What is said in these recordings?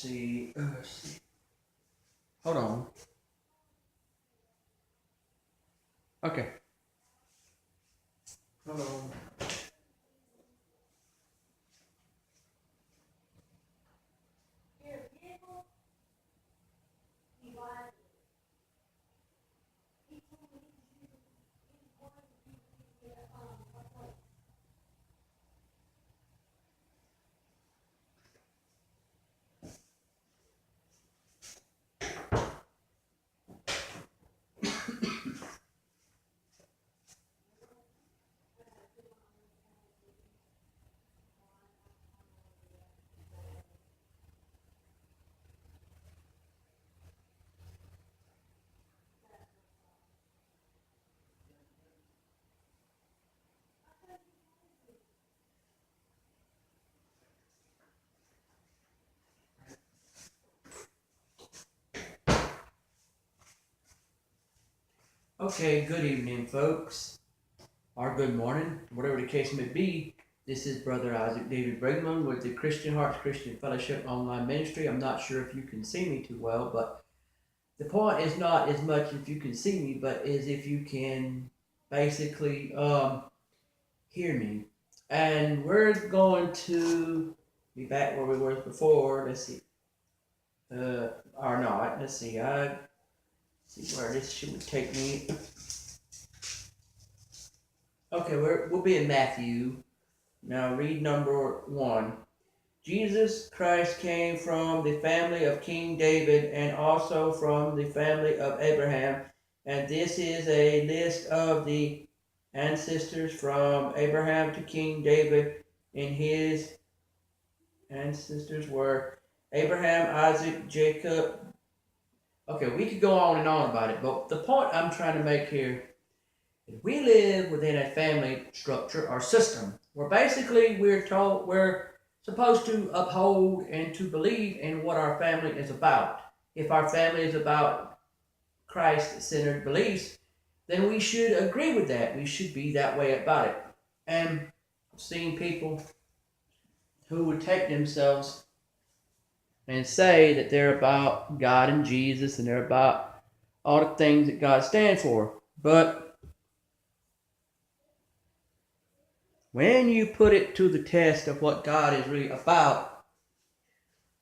Let's see. Hold on. Okay. Hold on. Okay, good evening, folks. Or good morning, whatever the case may be. This is Brother Isaac David Brigman with the Christian Hearts Christian Fellowship Online Ministry. I'm not sure if you can see me too well, but the point is not as much if you can see me, but is if you can basically hear me. And we're going to be back where we were before. Let's see. Or not. Let's see. I see where this should take me. Okay, we'll be in Matthew. Now read number 1. Jesus Christ came from the family of King David and also from the family of Abraham. And this is a list of the ancestors from Abraham to King David. And his ancestors were Abraham, Isaac, Jacob. Okay, we could go on and on about it, but the point I'm trying to make here is we live within a family structure or system where basically we're told we're supposed to uphold and to believe in what our family is about. If our family is about Christ-centered beliefs, then we should agree with that. We should be that way about it. And I've seen people who would take themselves and say that they're about God and Jesus and they're about all the things that God stands for. But when you put it to the test of what God is really about,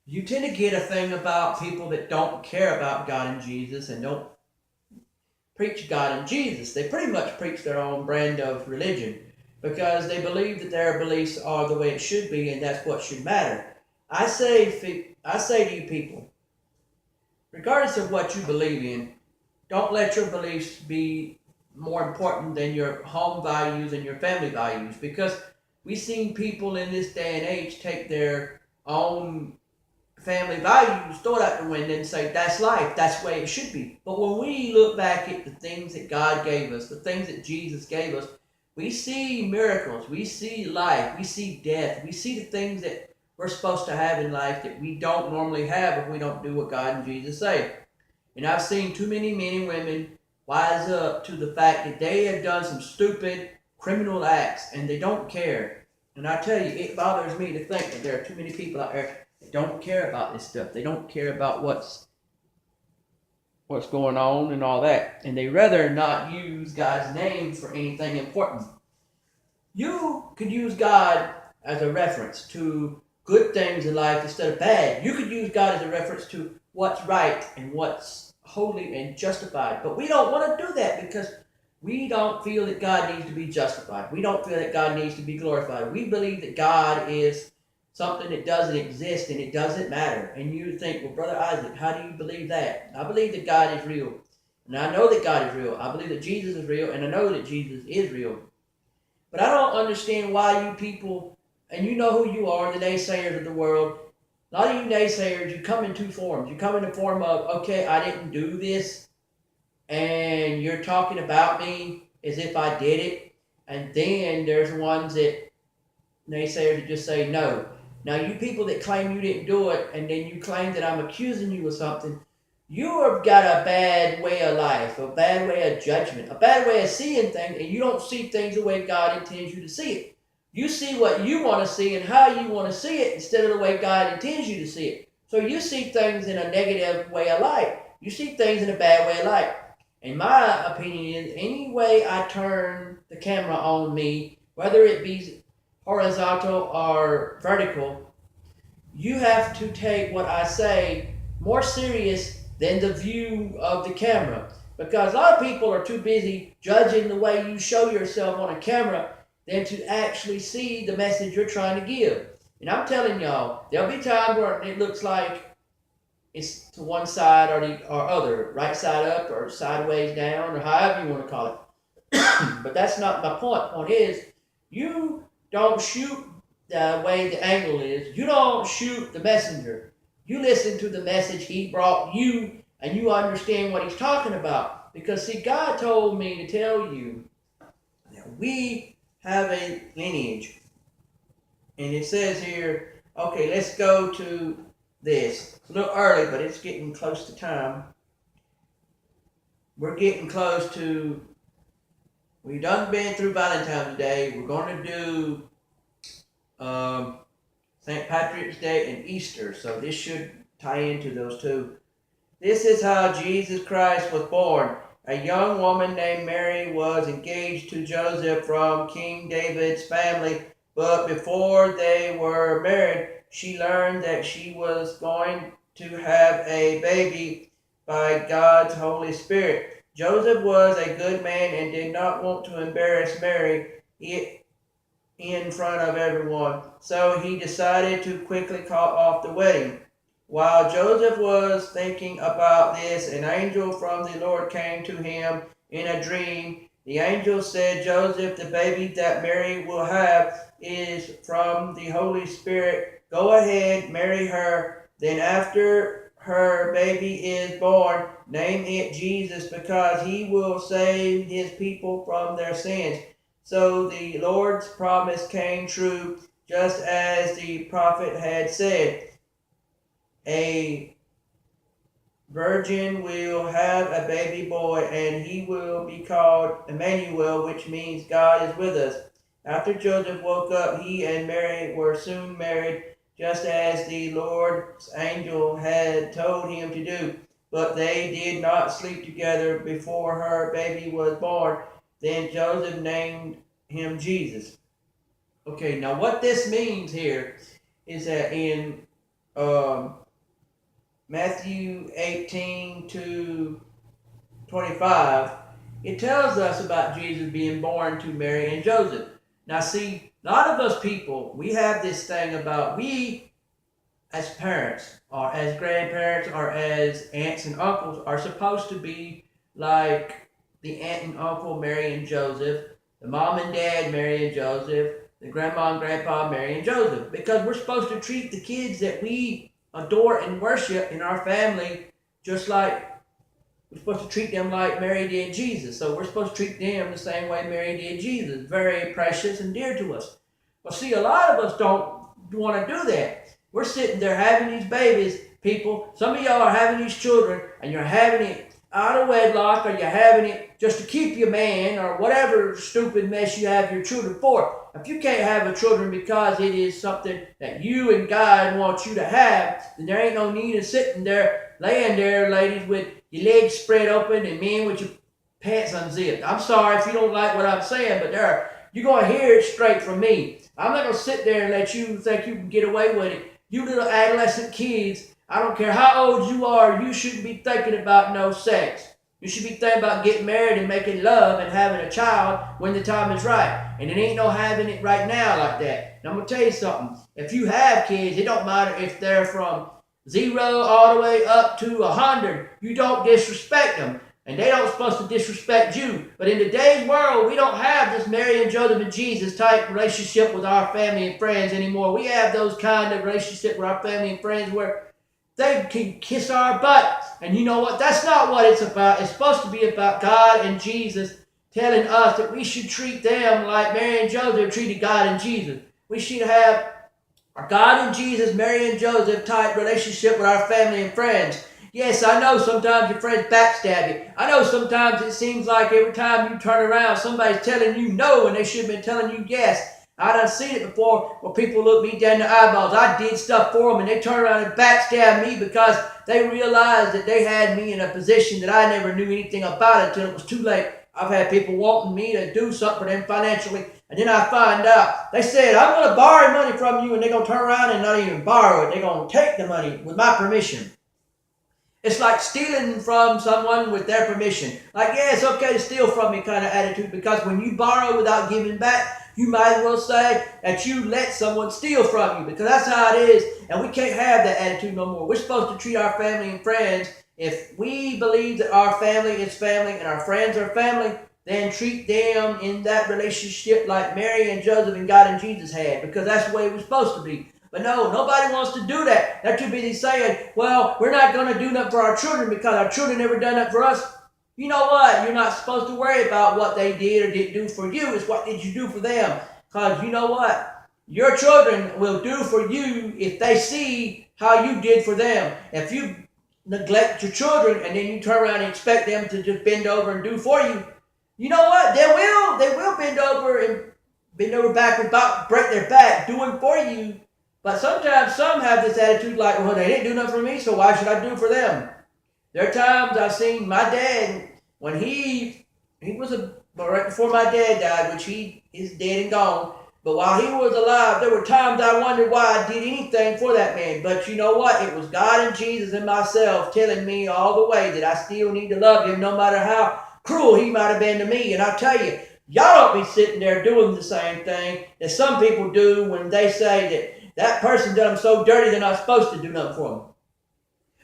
you tend to get a thing about people that don't care about God and Jesus and don't preach God and Jesus. They pretty much preach their own brand of religion because they believe that their beliefs are the way it should be and that's what should matter. I say to you people, regardless of what you believe in, don't let your beliefs be more important than your home values and your family values, because we've seen people in this day and age take their own family values, throw it out the window and say, that's life, that's the way it should be. But when we look back at the things that God gave us, the things that Jesus gave us, we see miracles, we see life, we see death, we see the things that we're supposed to have in life that we don't normally have if we don't do what God and Jesus say. And I've seen too many men and women wise up to the fact that they have done some stupid criminal acts and they don't care. And I tell you, it bothers me to think that there are too many people out there that don't care about this stuff. They don't care about what's going on and all that. And they rather not use God's name for anything important. You could use God as a reference to good things in life instead of bad. You could use God as a reference to what's right and what's holy and justified. But we don't want to do that because we don't feel that God needs to be justified. We don't feel that God needs to be glorified. We believe that God is something that doesn't exist and it doesn't matter. And you think, well, Brother Isaac, how do you believe that? I believe that God is real. And I know that God is real. I believe that Jesus is real, and I know that Jesus is real. But I don't understand why you people, and you know who you are, the naysayers of the world. A lot of you naysayers, you come in two forms. You come in the form of, okay, I didn't do this, and you're talking about me as if I did it. And then there's ones that naysayers that just say no. Now, you people that claim you didn't do it, and then you claim that I'm accusing you of something, you have got a bad way of life, a bad way of judgment, a bad way of seeing things, and you don't see things the way God intends you to see it. You see what you want to see and how you want to see it instead of the way God intends you to see it. So you see things in a negative way of light. You see things in a bad way of light. In my opinion, is any way I turn the camera on me, whether it be horizontal or vertical, you have to take what I say more serious than the view of the camera. Because a lot of people are too busy judging the way you show yourself on a camera than to actually see the message you're trying to give. And I'm telling y'all, there'll be times where it looks like it's to one side or other, right side up or sideways down or however you want to call it. But that's not my point. The point is, you don't shoot the way the angle is. You don't shoot the messenger. You listen to the message he brought you and you understand what he's talking about. Because, see, God told me to tell you that we have a lineage. And it says here, okay, let's go to this. It's a little early, but it's getting close to time. We're getting close to, we've done been through Valentine's Day. We're going to do St. Patrick's Day and Easter. So this should tie into those two. This is how Jesus Christ was born. A young woman named Mary was engaged to Joseph from King David's family, but before they were married, she learned that she was going to have a baby by God's Holy Spirit. Joseph was a good man and did not want to embarrass Mary in front of everyone, so he decided to quickly call off the wedding. While Joseph was thinking about this, an angel from the Lord came to him in a dream. The angel said, Joseph, the baby that Mary will have is from the Holy Spirit. Go ahead, marry her. Then after her baby is born, name it Jesus, because he will save his people from their sins. So the Lord's promise came true, just as the prophet had said. A virgin will have a baby boy, and he will be called Emmanuel, which means God is with us. After Joseph woke up, he and Mary were soon married, just as the Lord's angel had told him to do. But they did not sleep together before her baby was born. Then Joseph named him Jesus. Okay, now what this means here is that in Matthew 18 to 25, it tells us about Jesus being born to Mary and Joseph. Now see, a lot of us people, we have this thing about we as parents or as grandparents or as aunts and uncles are supposed to be like the aunt and uncle Mary and Joseph, the mom and dad Mary and Joseph, the grandma and grandpa Mary and Joseph, because we're supposed to treat the kids that we adore and worship in our family just like we're supposed to treat them like Mary did Jesus. So we're supposed to treat them the same way Mary did Jesus. Very precious and dear to us. But see, a lot of us don't want to do that. We're sitting there having these babies, people. Some of y'all are having these children, and you're having it out of wedlock, or you're having it just to keep your man, or whatever stupid mess you have your children for. If you can't have a children because it is something that you and God want you to have, then there ain't no need of sitting there, laying there, ladies, with your legs spread open and men with your pants unzipped. I'm sorry if you don't like what I'm saying, but you're going to hear it straight from me. I'm not going to sit there and let you think you can get away with it. You little adolescent kids, I don't care how old you are, you shouldn't be thinking about no sex. You should be thinking about getting married and making love and having a child when the time is right. And it ain't no having it right now like that. And I'm going to tell you something. If you have kids, it don't matter if they're from 0 all the way up to 100. You don't disrespect them. And they don't supposed to disrespect you. But in today's world, we don't have this Mary and Joseph and Jesus type relationship with our family and friends anymore. We have those kind of relationship with our family and friends where they can kiss our butt. And you know what? That's not what it's about. It's supposed to be about God and Jesus telling us that we should treat them like Mary and Joseph treated God and Jesus. We should have a God and Jesus, Mary and Joseph type relationship with our family and friends. Yes, I know sometimes your friends backstab you. I know sometimes it seems like every time you turn around, somebody's telling you no and they should have been telling you yes. I done seen it before where people look me down the eyeballs. I did stuff for them and they turn around and backstab me because they realized that they had me in a position that I never knew anything about until it was too late. I've had people wanting me to do something for them financially, and then I find out. They said, I'm going to borrow money from you, and they're going to turn around and not even borrow it. They're going to take the money with my permission. It's like stealing from someone with their permission. Like, yeah, it's okay to steal from me kind of attitude, because when you borrow without giving back, you might as well say that you let someone steal from you, because that's how it is, and we can't have that attitude no more. We're supposed to treat our family and friends. If we believe that our family is family and our friends are family, then treat them in that relationship like Mary and Joseph and God and Jesus had, because that's the way it was supposed to be. But no, nobody wants to do that. They're too busy saying, well, we're not going to do nothing for our children because our children never done that for us. You know what? You're not supposed to worry about what they did or didn't do for you. It's what did you do for them. Because you know what? Your children will do for you if they see how you did for them. If you neglect your children and then you turn around and expect them to just bend over and do for you, you know what? They will bend over backward, break their back doing for you. But sometimes some have this attitude like, well, they didn't do nothing for me, so why should I do for them? There are times I've seen my dad, when he was right before my dad died, which he is dead and gone, but while he was alive, there were times I wondered why I did anything for that man. But you know what? It was God and Jesus and myself telling me all the way that I still need to love him no matter how cruel he might have been to me. And I'll tell you, y'all don't be sitting there doing the same thing that some people do when they say that person done them so dirty they're not supposed to do nothing for them.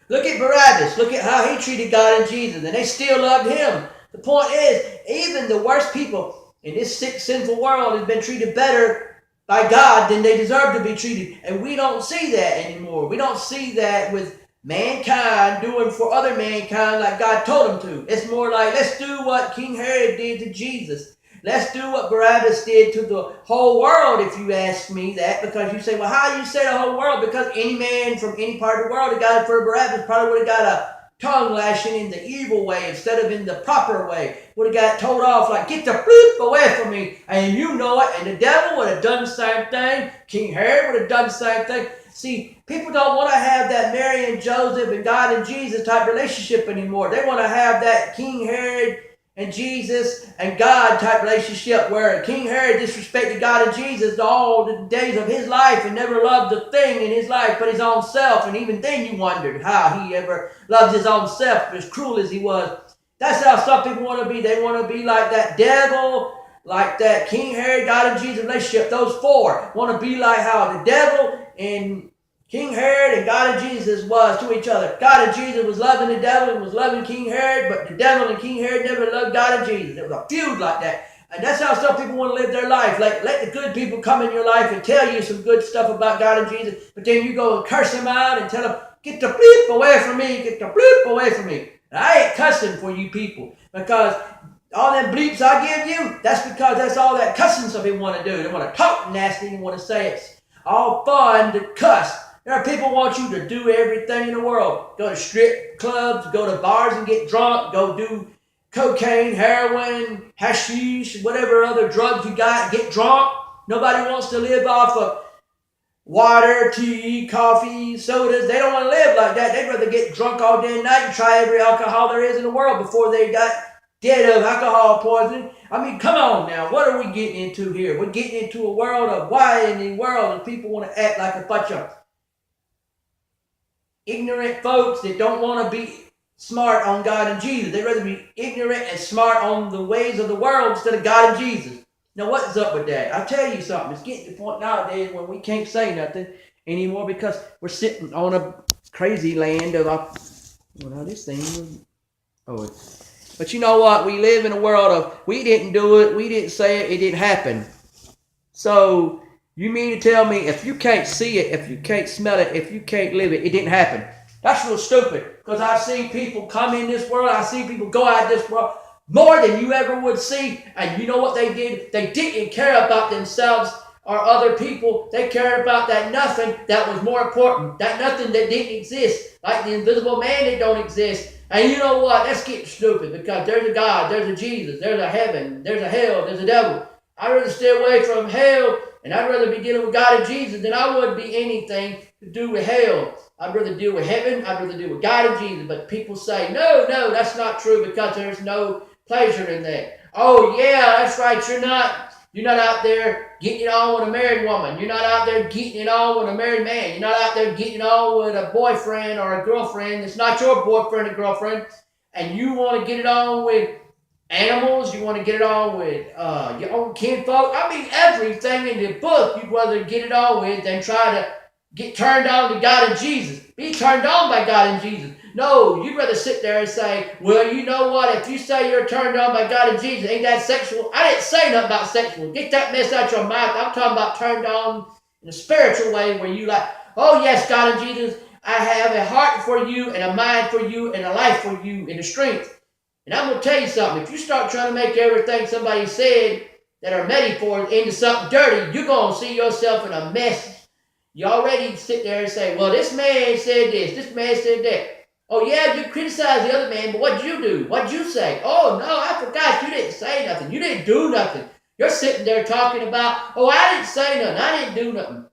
Look at Barabbas. Look at how he treated God and Jesus, and they still loved him. The point is, even the worst people in this sick, sinful world have been treated better by God than they deserve to be treated. And we don't see that anymore. We don't see that with mankind doing for other mankind like God told them to. It's more like, let's do what King Herod did to Jesus. Let's do what Barabbas did to the whole world, if you ask me that. Because you say, well, how do you say the whole world? Because any man from any part of the world that got it for Barabbas probably would have got a tongue lashing in the evil way instead of in the proper way. Would have got told off like, get the bloop away from me. And you know it. And the devil would have done the same thing. King Herod would have done the same thing. See, people don't want to have that Mary and Joseph and God and Jesus type relationship anymore. They want to have that King Herod and Jesus and God type relationship where King Herod disrespected God and Jesus all the days of his life and never loved a thing in his life but his own self. And even then you wondered how he ever loved his own self, as cruel as he was. That's how some people want to be. They want to be like that devil, like that King Herod, God and Jesus relationship. Those four want to be like how the devil and King Herod and God and Jesus was to each other. God and Jesus was loving the devil and was loving King Herod, but the devil and King Herod never loved God and Jesus. There was a feud like that. And that's how some people want to live their life. Like, let the good people come in your life and tell you some good stuff about God and Jesus, but then you go and curse them out and tell them, get the bleep away from me, get the bleep away from me. And I ain't cussing for you people, because all them bleeps I give you, that's because that's all that cussing some people want to do. They want to talk nasty and want to say it's all fun to cuss. There are people who want you to do everything in the world. Go to strip clubs, go to bars and get drunk, go do cocaine, heroin, hashish, whatever other drugs you got, get drunk. Nobody wants to live off of water, tea, coffee, sodas. They don't want to live like that. They'd rather get drunk all day and night and try every alcohol there is in the world before they got dead of alcohol poisoning. I mean, come on now. What are we getting into here? We're getting into a world of why in the world do people want to act like a bunch of ignorant folks that don't want to be smart on God and Jesus. They'd rather be ignorant and smart on the ways of the world instead of God and Jesus. Now, what's up with that? I'll tell you something. It's getting to the point nowadays when we can't say nothing anymore because we're sitting on a crazy land of this thing. But you know what? We live in a world of we didn't do it, we didn't say it, it didn't happen. So you mean to tell me if you can't see it, if you can't smell it, if you can't live it, it didn't happen? That's real stupid, because I've seen people come in this world, I've seen people go out this world more than you ever would see. And you know what they did? They didn't care about themselves or other people. They cared about that nothing that was more important, that nothing that didn't exist, like the invisible man that don't exist. And you know what? That's getting stupid, because there's a God, there's a Jesus, there's a heaven, there's a hell, there's a devil. I'd rather stay away from hell And I'd rather be dealing with God and Jesus than I would be anything to do with hell. I'd rather deal with heaven. I'd rather deal with God and Jesus. But people say, no, that's not true because there's no pleasure in that. Oh, yeah, that's right. You're not out there getting it on with a married woman. You're not out there getting it on with a married man. You're not out there getting it on with a boyfriend or a girlfriend. It's not your boyfriend or girlfriend. And you want to get it on with animals. You want to get it on with your own kinfolk. I mean, everything in the book you'd rather get it on with than try to get turned on to God and Jesus. Be turned on by God and Jesus. No, you'd rather sit there and say, well, you know what? If you say you're turned on by God and Jesus, ain't that sexual? I didn't say nothing about sexual. Get that mess out your mouth. I'm talking about turned on in a spiritual way where you like, oh, yes, God and Jesus, I have a heart for you and a mind for you and a life for you and a strength. And I'm going to tell you something. If you start trying to make everything somebody said that are metaphors into something dirty, you're going to see yourself in a mess. You already sit there and say, well, this man said this man said that. Oh, yeah, you criticize the other man, but what'd you do? What'd you say? Oh, no, I forgot. You didn't say nothing. You didn't do nothing. You're sitting there talking about, oh, I didn't say nothing. I didn't do nothing.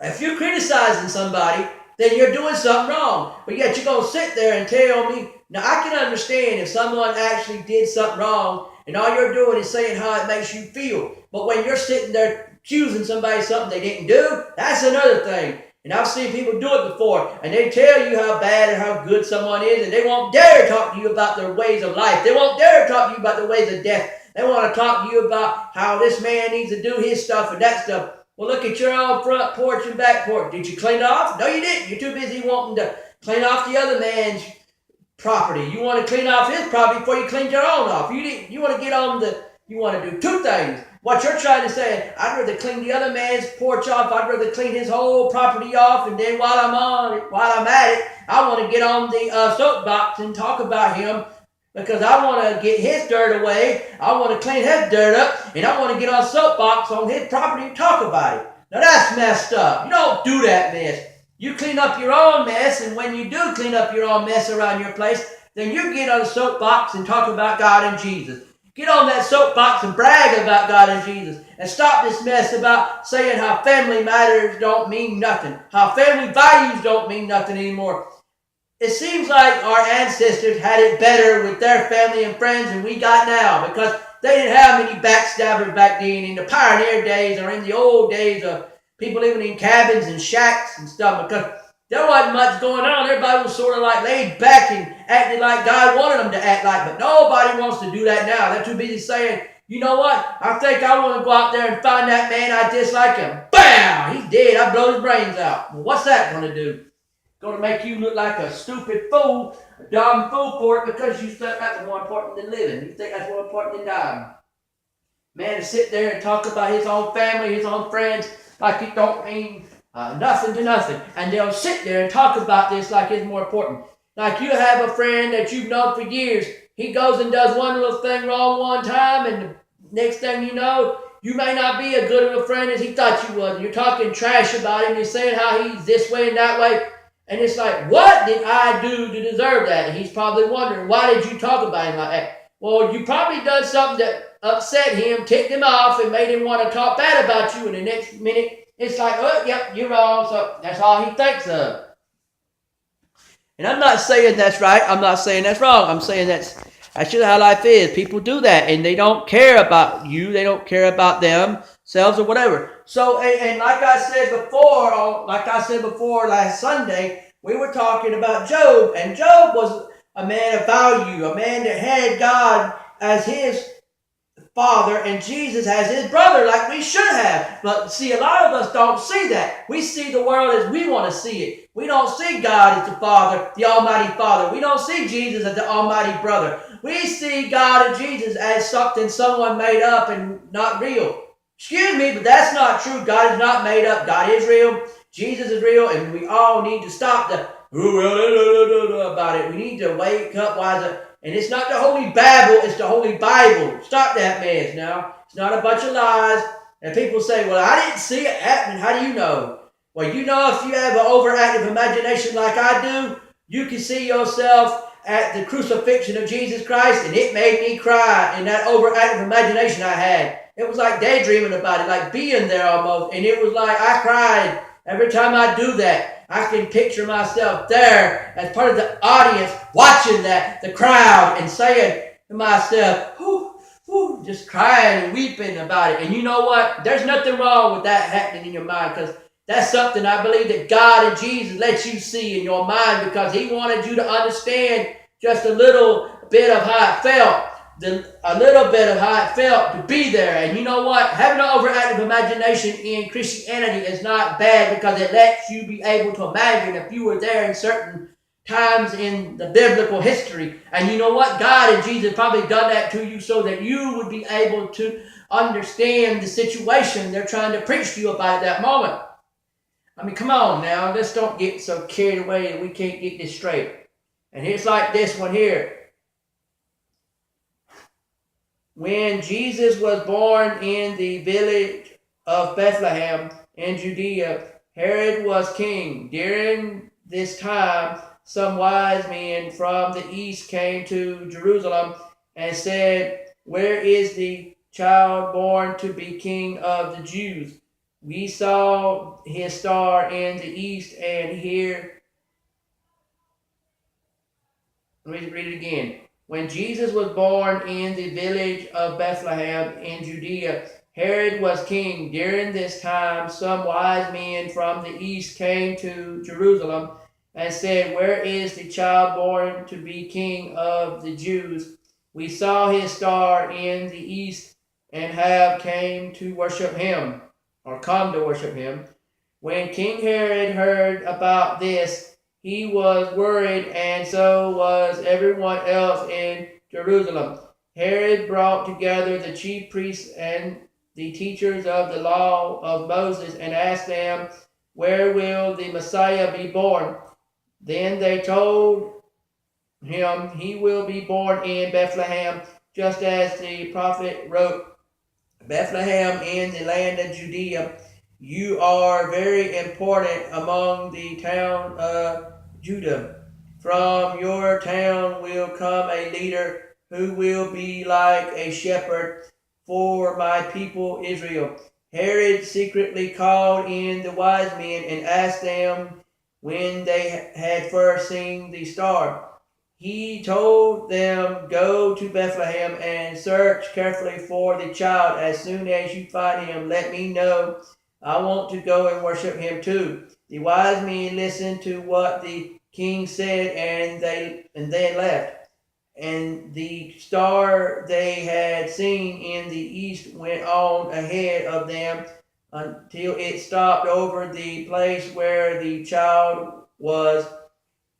If you're criticizing somebody, then you're doing something wrong. But yet you're going to sit there and tell me. Now, I can understand if someone actually did something wrong and all you're doing is saying how it makes you feel. But when you're sitting there accusing somebody of something they didn't do, that's another thing. And I've seen people do it before, and they tell you how bad or how good someone is, and they won't dare talk to you about their ways of life. They won't dare talk to you about the ways of death. They want to talk to you about how this man needs to do his stuff and that stuff. Well, look at your own front porch and back porch. Did you clean off? No, you didn't. You're too busy wanting to clean off the other man's property. You want to clean off his property before you clean your own off. You want to get on you want to do two things. What you're trying to say, I'd rather clean the other man's porch off. I'd rather clean his whole property off. And then while I'm at it, I want to get on the soapbox and talk about him because I want to get his dirt away. I want to clean his dirt up. And I want to get on soapbox on his property and talk about it. Now that's messed up. You don't do that mess. You clean up your own mess. And when you do clean up your own mess around your place, then you get on the soapbox and talk about God and Jesus. Get on that soapbox and brag about God and Jesus. And stop this mess about saying how family matters don't mean nothing. How family values don't mean nothing anymore. It seems like our ancestors had it better with their family and friends than we got now because they didn't have many backstabbers back then in the pioneer days or in the old days of people living in cabins and shacks and stuff because there wasn't much going on. Everybody was sort of like laid back and acted like God wanted them to act like. But nobody wants to do that now. They're too busy saying, you know what? I think I want to go out there and find that man I dislike him. Bam! He's dead. I blow his brains out. Well, what's that going to do? Going to make you look like a stupid fool, a dumb fool for it because you think that's more important than living. You think that's more important than dying. Man, to sit there and talk about his own family, his own friends, like it don't mean nothing to nothing. And they'll sit there and talk about this like it's more important. Like you have a friend that you've known for years. He goes and does one little thing wrong one time, and the next thing you know, you may not be as good of a friend as he thought you was. You're talking trash about him. You're saying how he's this way and that way. And it's like, what did I do to deserve that? And he's probably wondering, why did you talk about him like that? Well, you probably done something that upset him, ticked him off, and made him want to talk bad about you. And the next minute, it's like, oh, yep, you're wrong. So that's all he thinks of. And I'm not saying that's right. I'm not saying that's wrong. I'm saying that's just how life is. People do that, and they don't care about you. They don't care about themselves or whatever. So, and like I said before last Sunday, we were talking about Job, and Job was a man of value, a man that had God as his father and Jesus as his brother, like we should have. But see, a lot of us don't see that. We see the world as we want to see it. We don't see God as the Father, the Almighty Father. We don't see Jesus as the Almighty Brother. We see God and Jesus as something someone made up and not real. Excuse me, but that's not true. God is not made up. God is real. Jesus is real, and we all need to stop about it. We need to wake up wiser. And it's not the Holy Babble, it's the Holy Bible. Stop that mess now. It's not a bunch of lies. And people say, well, I didn't see it happening. How do you know? Well, you know, if you have an overactive imagination like I do, you can see yourself at the crucifixion of Jesus Christ, and it made me cry in that overactive imagination I had. It was like daydreaming about it, like being there almost. And it was like I cried every time I do that. I can picture myself there as part of the audience watching that, the crowd, and saying to myself, whew, whew, just crying and weeping about it. And you know what? There's nothing wrong with that happening in your mind, because that's something I believe that God and Jesus let you see in your mind, because he wanted you to understand just a little bit of how it felt. A little bit of how it felt to be there. And you know what? Having an overactive imagination in Christianity is not bad, because it lets you be able to imagine if you were there in certain times in the biblical history. And you know what? God and Jesus probably done that to you so that you would be able to understand the situation they're trying to preach to you about at that moment. I mean, come on now. Let's don't get so carried away that we can't get this straight. And it's like this one here. When Jesus was born in the village of Bethlehem in Judea, Herod was king. During this time, some wise men from the east came to Jerusalem and said, "Where is the child born to be king of the Jews? We saw his star in the east and here." Let me read it again. When Jesus was born in the village of Bethlehem in Judea, Herod was king. During this time, some wise men from the east came to Jerusalem and said, "Where is the child born to be king of the Jews? We saw his star in the east and have came to worship him," or come to worship him. When King Herod heard about this, he was worried, and so was everyone else in Jerusalem. Herod brought together the chief priests and the teachers of the law of Moses and asked them, "Where will the Messiah be born?" Then they told him, "He will be born in Bethlehem, just as the prophet wrote. Bethlehem in the land of Judea, you are very important among the town of Judah. From your town will come a leader who will be like a shepherd for my people Israel." Herod secretly called in the wise men and asked them when they had first seen the star. He told them, "Go to Bethlehem and search carefully for the child. As soon as you find him, let me know. I want to go and worship him too." The wise men listened to what the king said, and then left. And the star they had seen in the east went on ahead of them until it stopped over the place where the child was.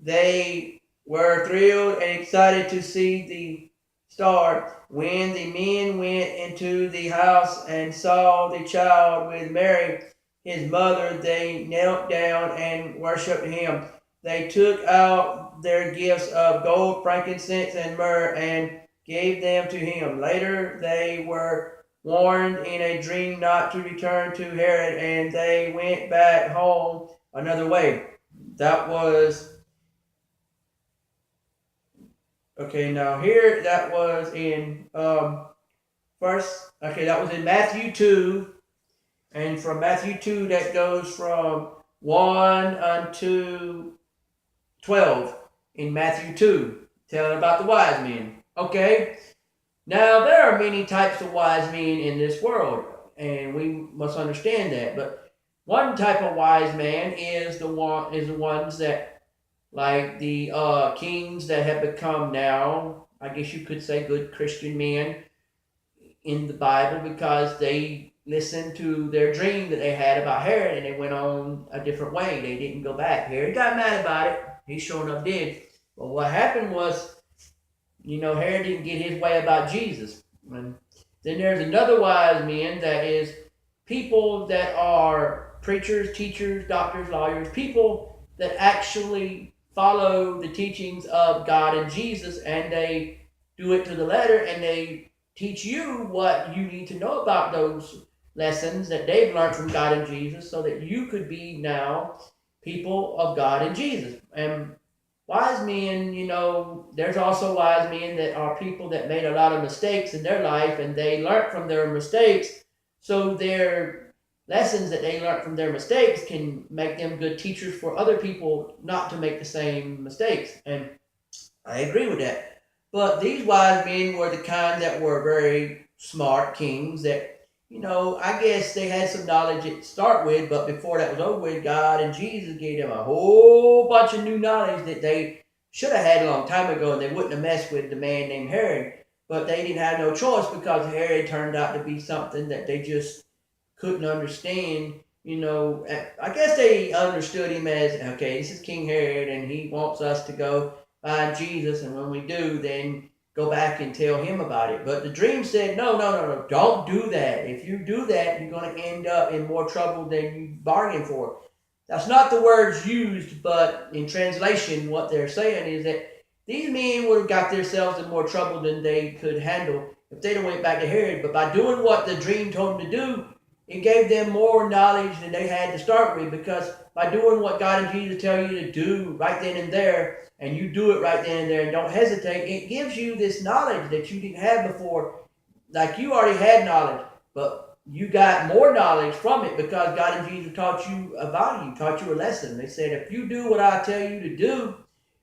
They were thrilled and excited to see the star. When the men went into the house and saw the child with Mary, his mother, they knelt down and worshipped him. They took out their gifts of gold, frankincense, and myrrh and gave them to him. Later they were warned in a dream not to return to Herod, and they went back home another way. That was okay. Now here, that was in first. Okay, that was in Matthew 2, and from Matthew 2 that goes from 1 unto 12 in Matthew 2, telling about the wise men. Okay, now there are many types of wise men in this world, and we must understand that. But one type of wise man is the ones that, like the kings that have become now, I guess you could say, good Christian men in the Bible, because they listened to their dream that they had about Herod, and they went on a different way. They didn't go back. Herod got mad about it. He sure enough did. But what happened was, Herod didn't get his way about Jesus. And then there's another wise man that is people that are preachers, teachers, doctors, lawyers, people that actually follow the teachings of God and Jesus, and they do it to the letter, and they teach you what you need to know about those lessons that they've learned from God and Jesus, so that you could be now people of God and Jesus. And wise men, there's also wise men that are people that made a lot of mistakes in their life and they learned from their mistakes. So their lessons that they learned from their mistakes can make them good teachers for other people not to make the same mistakes. And I agree with that. But these wise men were the kind that were very smart kings that, I guess they had some knowledge to start with, but before that was over with, God and Jesus gave them a whole bunch of new knowledge that they should have had a long time ago, and they wouldn't have messed with the man named Herod. But they didn't have no choice because Herod turned out to be something that they just couldn't understand. I guess they understood him as, okay, this is King Herod, and he wants us to go find Jesus, and when we do, then go back and tell him about it. But the dream said, no, no, no, no, don't do that. If you do that, you're going to end up in more trouble than you bargained for. That's not the words used, but in translation, what they're saying is that these men would have got themselves in more trouble than they could handle if they'd have went back to Herod. But by doing what the dream told them to do, it gave them more knowledge than they had to start with, because by doing what God and Jesus tell you to do right then and there, and you do it right then and there and don't hesitate, it gives you this knowledge that you didn't have before. Like, you already had knowledge, but you got more knowledge from it because God and Jesus taught you a value, taught you a lesson. They said, if you do what I tell you to do,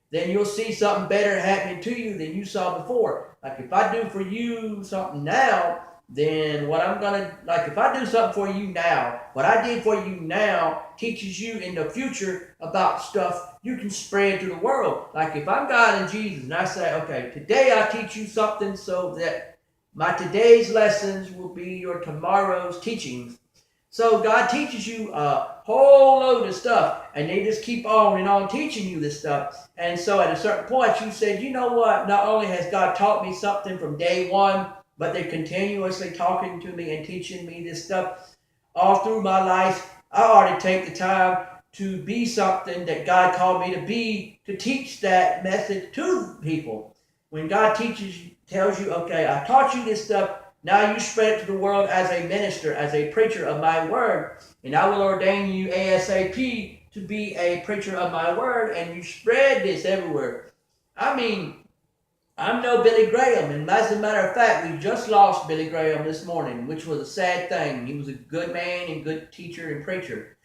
then you'll see something better happening to you than you saw before. Like, if I do for you something now, then if I do something for you now, what I did for you now teaches you in the future about stuff you can spread to the world. Like, if I'm God and Jesus and I say, okay, today I teach you something so that my today's lessons will be your tomorrow's teachings. So God teaches you a whole load of stuff, and they just keep on and on teaching you this stuff. And so at a certain point, you said, you know what? Not only has God taught me something from day one, but they're continuously talking to me and teaching me this stuff all through my life. I ought to take the time to be something that God called me to be, to teach that message to people. When God tells you, okay, I taught you this stuff, now you spread it to the world as a minister, as a preacher of my word, and I will ordain you ASAP to be a preacher of my word, and you spread this everywhere. I mean, I'm no Billy Graham, and as a matter of fact, we just lost Billy Graham this morning, which was a sad thing. He was a good man and good teacher and preacher.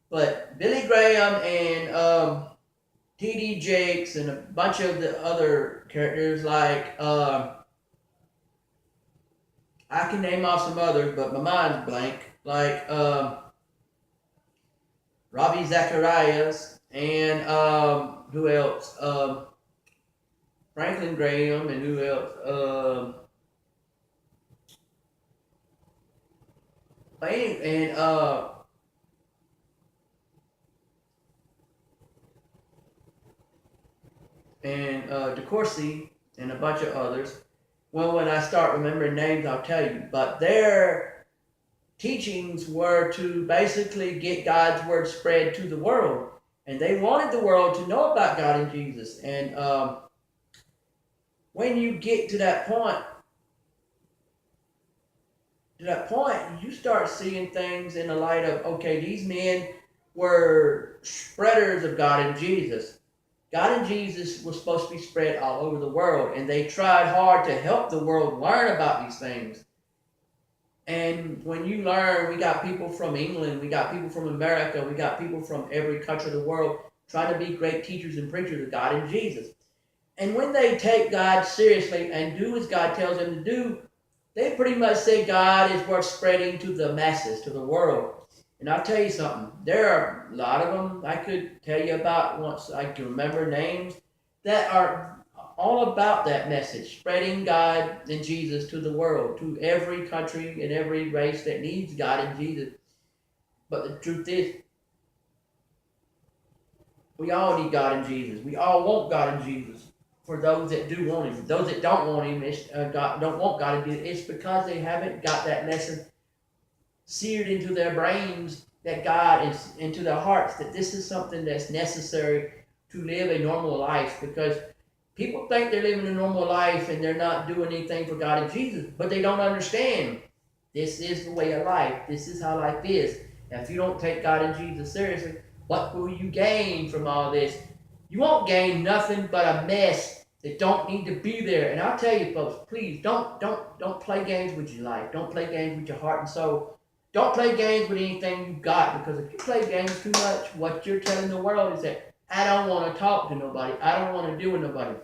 But Billy Graham and T.D. Jakes and a bunch of the other characters, like, I can name off some others, but my mind's blank, like Ravi Zacharias and who else? Franklin Graham, and who else? DeCourcy, and a bunch of others. Well, when I start remembering names, I'll tell you. But their teachings were to basically get God's word spread to the world, and they wanted the world to know about God and Jesus. And when you get to that point, you start seeing things in the light of, okay, these men were spreaders of God and Jesus. God and Jesus was supposed to be spread all over the world, and they tried hard to help the world learn about these things. And when you learn, we got people from England, we got people from America, we got people from every country of the world trying to be great teachers and preachers of God and Jesus. And when they take God seriously and do as God tells them to do, they pretty much say God is worth spreading to the masses, to the world. And I'll tell you something, there are a lot of them I could tell you about once I can remember names that are all about that message, spreading God and Jesus to the world, to every country and every race that needs God and Jesus. But the truth is, we all need God and Jesus. We all want God and Jesus. For those that do want Him, those that don't want Him, don't want God and Jesus, it's because they haven't got that lesson seared into their brains, that God is into their hearts, that this is something that's necessary to live a normal life. Because people think they're living a normal life and they're not doing anything for God and Jesus, but they don't understand. This is the way of life. This is how life is. Now, if you don't take God and Jesus seriously, what will you gain from all this? You won't gain nothing but a mess that don't need to be there. And I'll tell you, folks, please don't play games with your life. Don't play games with your heart and soul. Don't play games with anything you got, because if you play games too much, what you're telling the world is that I don't want to talk to nobody. I don't want to deal with nobody.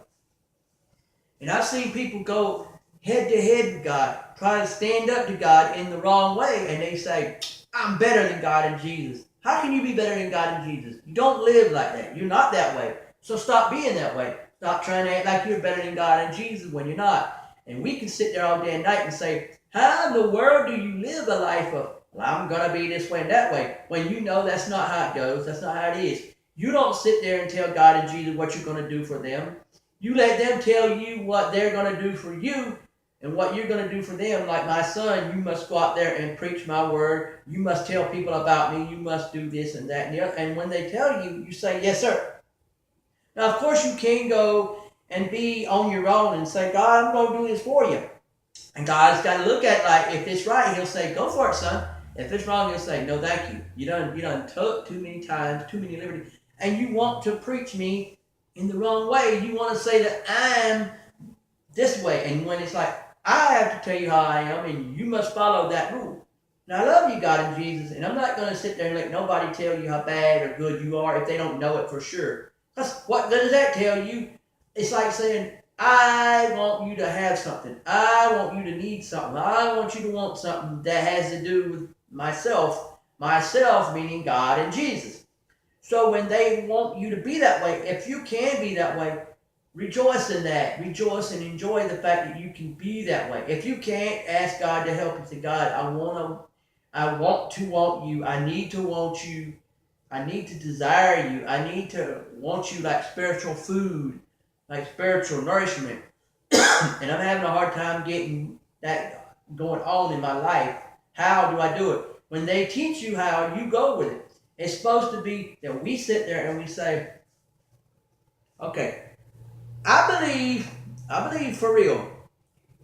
And I've seen people go head to head with God, try to stand up to God in the wrong way, and they say, I'm better than God and Jesus. How can you be better than God and Jesus? You don't live like that. You're not that way. So stop being that way. Stop trying to act like you're better than God and Jesus when you're not. And we can sit there all day and night and say, how in the world do you live a life of, well, I'm going to be this way and that way, when you know that's not how it goes, that's not how it is. You don't sit there and tell God and Jesus what you're going to do for them. You let them tell you what they're going to do for you and what you're going to do for them. Like my son, you must go out there and preach my word. You must tell people about me. You must do this and that and the other. And when they tell you, you say, yes, sir. Now, of course, you can go and be on your own and say, God, I'm going to do this for you. And God's got to look at, like, if it's right, he'll say, go for it, son. If it's wrong, he'll say, no, thank you. You done took too many times, too many liberties. And you want to preach me in the wrong way. You want to say that I'm this way. And when it's like, I have to tell you how I am, and you must follow that rule. Now, I love you, God and Jesus, and I'm not going to sit there and let nobody tell you how bad or good you are if they don't know it for sure. What does that tell you? It's like saying, I want you to have something. I want you to need something. I want you to want something that has to do with myself. Myself meaning God and Jesus. So when they want you to be that way, if you can be that way, rejoice in that. Rejoice and enjoy the fact that you can be that way. If you can't, ask God to help you. Say, God, I want to want you. I need to want you. I need to desire you. I need to want you like spiritual food, like spiritual nourishment. And I'm having a hard time getting that going on in my life. How do I do it? When they teach you how, you go with it. It's supposed to be that we sit there and we say, okay, I believe for real,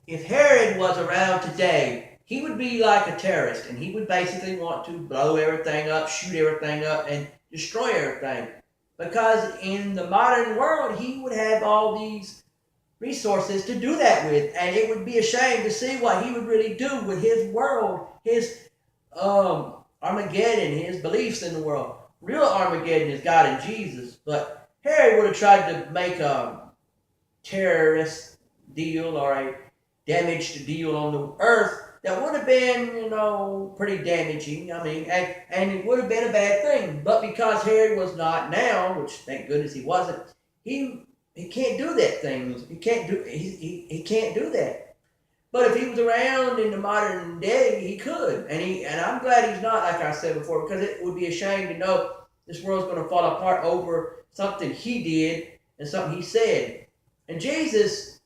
if Herod was around today, he would be like a terrorist, and he would basically want to blow everything up, shoot everything up, and destroy everything. Because in the modern world, he would have all these resources to do that with, and it would be a shame to see what he would really do with his world, his Armageddon, his beliefs in the world. Real Armageddon is God and Jesus, but Herod would have tried to make a terrorist deal or a damaged deal on the earth that would have been, pretty damaging. I mean, and it would have been a bad thing. But because Herod was not now, which thank goodness he wasn't, he can't do that thing. He can't do that. But if he was around in the modern day, he could. And I'm glad he's not, like I said before, because it would be a shame to know this world's going to fall apart over something he did and something he said. And Jesus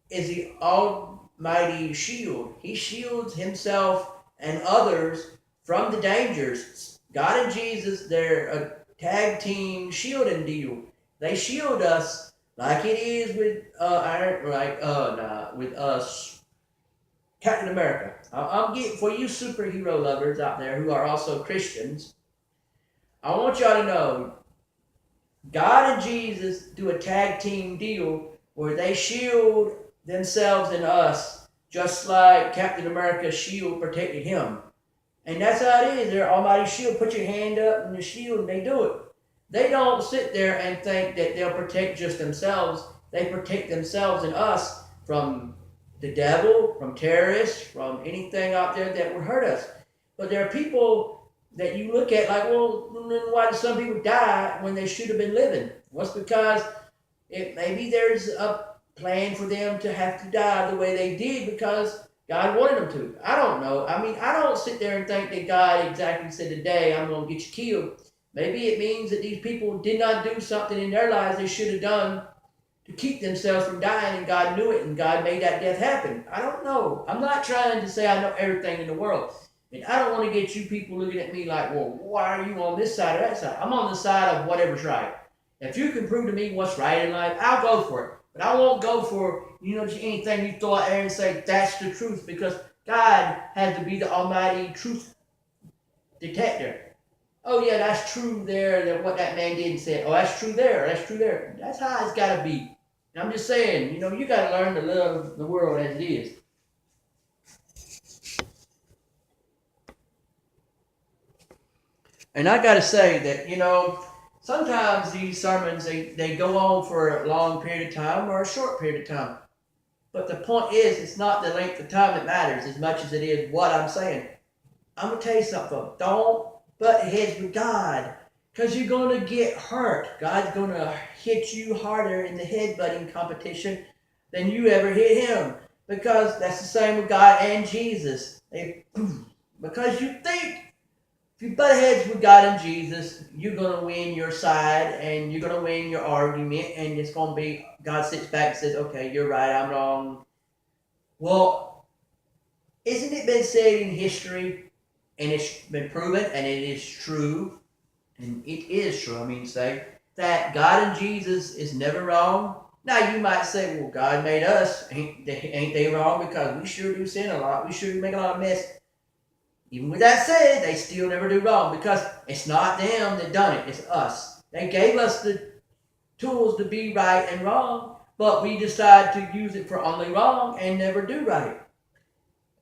is the almighty shield. He shields himself and others from the dangers. God and Jesus, they're a tag team shielding deal. They shield us like it is with with us, Captain America. I'm getting for you superhero lovers out there who are also Christians. I want y'all to know, God and Jesus do a tag team deal where they shield themselves and us, just like Captain America's shield protected him. And that's how it is. Their almighty shield. Put your hand up in the shield and they do it. They don't sit there and think that they'll protect just themselves. They protect themselves and us from the devil, from terrorists, from anything out there that would hurt us. But there are people that you look at like, well, then why do some people die when they should have been living? Well, it's because maybe there's a plan for them to have to die the way they did because God wanted them to. I don't know. I mean, I don't sit there and think that God exactly said, today I'm going to get you killed. Maybe it means that these people did not do something in their lives they should have done to keep themselves from dying, and God knew it, and God made that death happen. I don't know. I'm not trying to say I know everything in the world. And I don't want to get you people looking at me like, well, why are you on this side or that side? I'm on the side of whatever's right. If you can prove to me what's right in life, I'll go for it. But I won't go for, just anything you throw out there and say that's the truth, because God has to be the almighty truth detector. oh yeah, that's true there, that what that man did and said. Oh, that's true there, that's true there. That's how it's got to be. And I'm just saying, you got to learn to love the world as it is. And I got to say that, sometimes these sermons, they go on for a long period of time or a short period of time. But the point is, it's not the length of time that matters as much as it is what I'm saying. I'm going to tell you something, folks. Don't butt heads with God, because you're going to get hurt. God's going to hit you harder in the headbutting competition than you ever hit him. Because that's the same with God and Jesus. Because you think if you butt heads with God and Jesus, you're going to win your side and you're going to win your argument, and it's going to be God sits back and says, okay, you're right, I'm wrong. Well, isn't it been said in history, and it's been proven, and it is true, and it is true, say, that God and Jesus is never wrong? Now, you might say, well, God made us. Ain't they wrong? Because we sure do sin a lot. We sure do make a lot of mess. Even with that said, they still never do wrong, because it's not them that done it, it's us. They gave us the tools to be right and wrong, but we decide to use it for only wrong and never do right.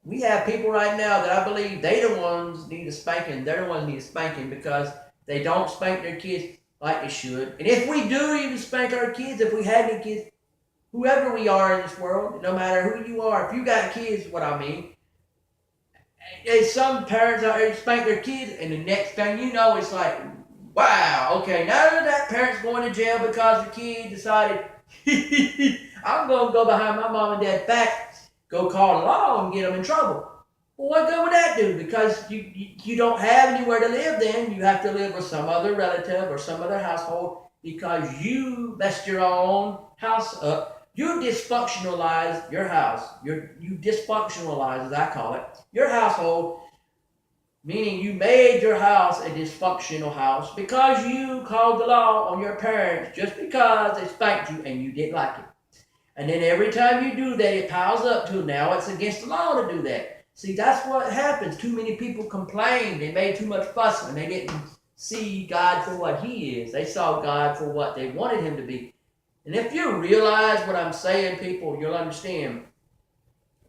We have people right now that I believe they the ones need a spanking. They're the ones need a spanking because they don't spank their kids like they should. And if we do even spank our kids, if we had any kids, whoever we are in this world, no matter who you are, if you got kids, what I mean, there's some parents out there spank their kids, and the next thing you know, it's like, wow, okay, now that parent's going to jail because the kid decided, I'm going to go behind my mom and dad's back, go call the law and get them in trouble. Well, what good would that do? Because you don't have anywhere to live then. You have to live with some other relative or some other household because you messed your own house up. You dysfunctionalize your house. You dysfunctionalize, as I call it, your household, meaning you made your house a dysfunctional house because you called the law on your parents just because they spanked you and you didn't like it. And then every time you do that, it piles up to now it's against the law to do that. See, that's what happens. Too many people complain. They made too much fuss and they didn't see God for what he is. They saw God for what they wanted him to be. And if you realize what I'm saying, people, you'll understand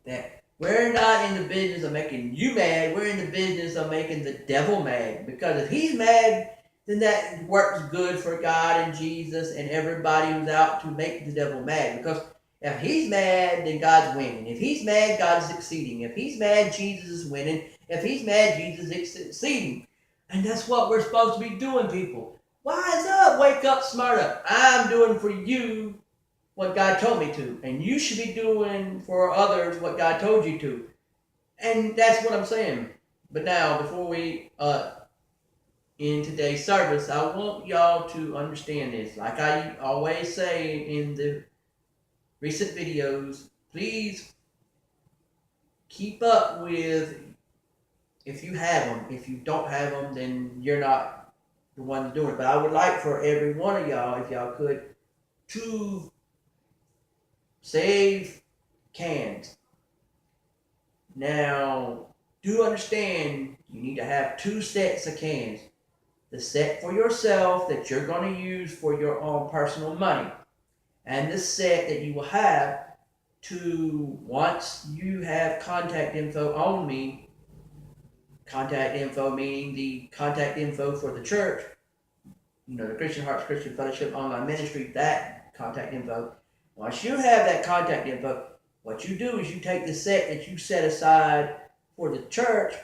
that we're not in the business of making you mad. We're in the business of making the devil mad. Because if he's mad, then that works good for God and Jesus and everybody who's out to make the devil mad. Because if he's mad, then God's winning. If he's mad, God's succeeding. If he's mad, Jesus is winning. If he's mad, Jesus is succeeding. And that's what we're supposed to be doing, people. Wise up, wake up, smart up. I'm doing for you what God told me to. And you should be doing for others what God told you to. And that's what I'm saying. But now, before we in today's service, I want y'all to understand this. Like I always say in the recent videos, please keep up with, if you have them. If you don't have them, then you're not the one doing it. But I would like for every one of y'all, if y'all could, to save cans. Now, do understand you need to have 2 sets of cans. The set for yourself that you're going to use for your own personal money, and the set that you will have to, once you have contact info on me, contact info meaning the contact info for the church, the Christian Hearts Christian Fellowship Online Ministry, that contact info. Once you have that contact info, what you do is you take the set that you set aside for the church,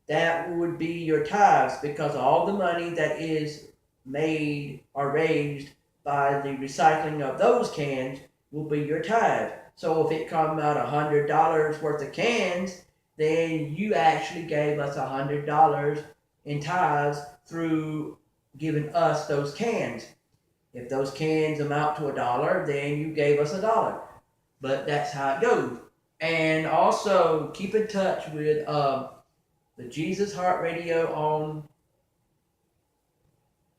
that would be your tithes, because all the money that is made or raised by the recycling of those cans will be your tithe. So if it comes out $100 worth of cans, then you actually gave us $100 in tithes through giving us those cans. If those cans amount to $1, then you gave us $1. But that's how it goes. And also keep in touch with the Jesus Heart Radio on,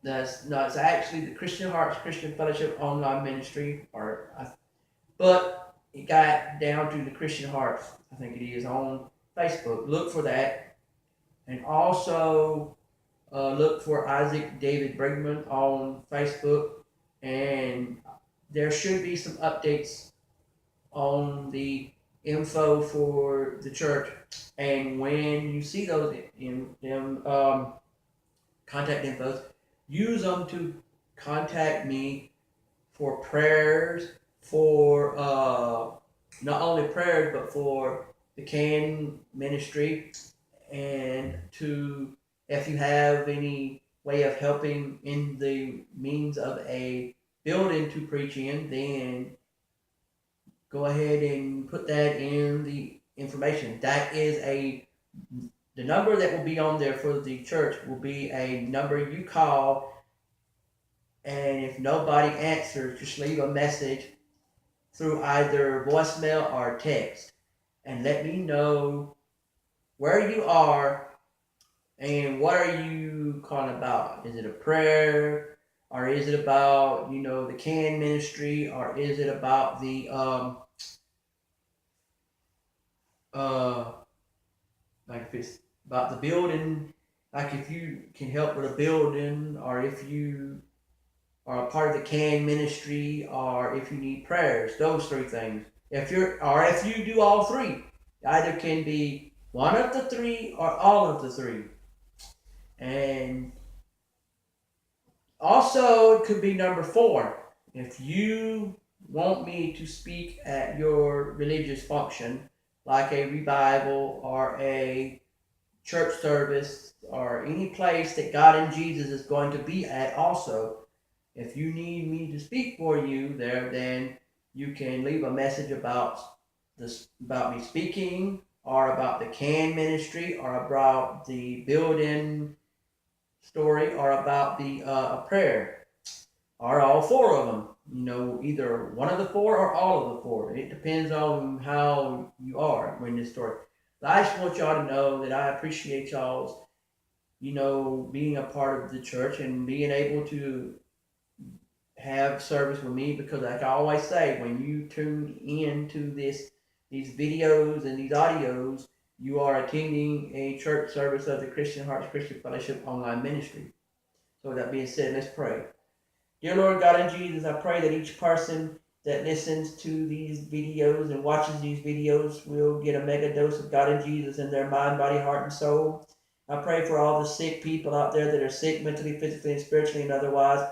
it's actually the Christian Hearts Christian Fellowship Online Ministry, but it got down to the Christian Hearts, I think it is, on Facebook. Look for that. And also look for Isaac David Brigman on Facebook, and there should be some updates on the info for the church. And when you see those in them contact infos, use them to contact me for prayers, for not only prayers but for the CAN ministry, and to, if you have any way of helping in the means of a building to preach in, then go ahead and put that in the information. That is the number that will be on there for the church will be a number you call, and if nobody answers, just leave a message through either voicemail or text and let me know where you are and what are you calling about. Is it a prayer, or is it about, the CAN ministry, or is it about the like if it's about the building, like if you can help with a building, or if you are a part of the CAN ministry, or if you need prayers. Those three things. If you do all three, either can be one of the three or all of the three. And also, it could be number 4. If you want me to speak at your religious function, like a revival or a church service or any place that God and Jesus is going to be at also, if you need me to speak for you there, then you can leave a message about me speaking, or about the CAN ministry, or about the building story, or about the prayer, or all 4 of them. Either one of the 4 or all of the 4. It depends on how you are in this story. But I just want y'all to know that I appreciate y'all's, being a part of the church and being able to have service with me, because like I always say, when you tune into these videos and these audios, you are attending a church service of the Christian Hearts Christian Fellowship online ministry. So with that being said, let's pray. Dear Lord God and Jesus, I pray that each person that listens to these videos and watches these videos will get a mega dose of God and Jesus in their mind, body, heart, and soul. I pray for all the sick people out there that are sick mentally, physically, and spiritually, and otherwise.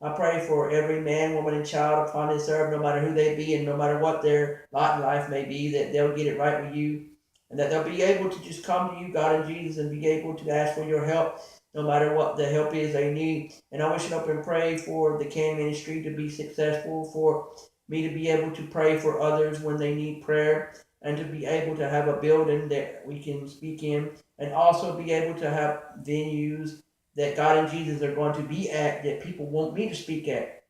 I pray for every man, woman, and child upon this earth, no matter who they be and no matter what their lot in life may be, that they'll get it right with you, and that they'll be able to just come to you, God and Jesus, and be able to ask for your help, no matter what the help is they need. And I wish up and pray for the CAN ministry to be successful, for me to be able to pray for others when they need prayer, and to be able to have a building that we can speak in, and also be able to have venues that God and Jesus are going to be at that people want me to speak at.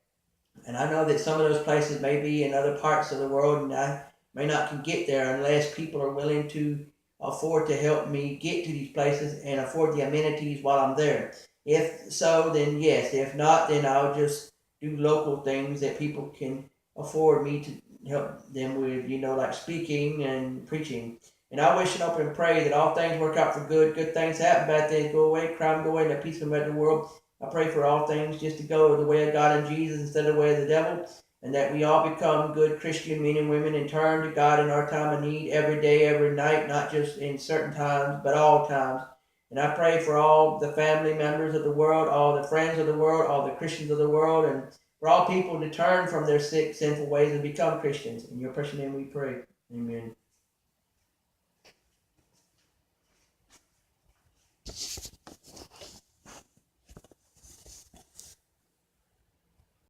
And I know that some of those places may be in other parts of the world, and I may not can get there unless people are willing to afford to help me get to these places and afford the amenities while I'm there. If so, then yes. If not, then I'll just do local things that people can afford me to help them with, like speaking and preaching. And I wish and hope and pray that all things work out for good. Good things happen, bad things go away, crime go away, and the peace will make the world. I pray for all things just to go the way of God and Jesus instead of the way of the devil, and that we all become good Christian men and women and turn to God in our time of need every day, every night, not just in certain times, but all times. And I pray for all the family members of the world, all the friends of the world, all the Christians of the world, and for all people to turn from their sick, sinful ways and become Christians. In your precious name we pray. Amen.